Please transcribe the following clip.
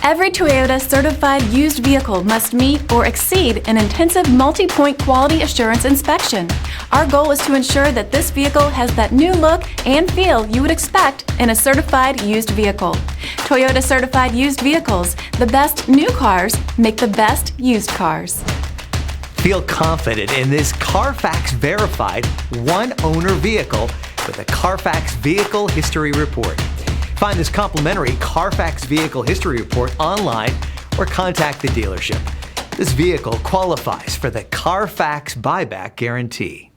Every Toyota certified used vehicle must meet or exceed an intensive multi-point quality assurance inspection. Our goal is to ensure that this vehicle has that new look and feel you would expect in a certified used vehicle. Toyota certified used vehicles, the best new cars make the best used cars. Feel confident in this Carfax verified one-owner vehicle with a Carfax Vehicle History Report. Find this complimentary Carfax Vehicle History Report online or contact the dealership. This vehicle qualifies for the Carfax Buyback Guarantee.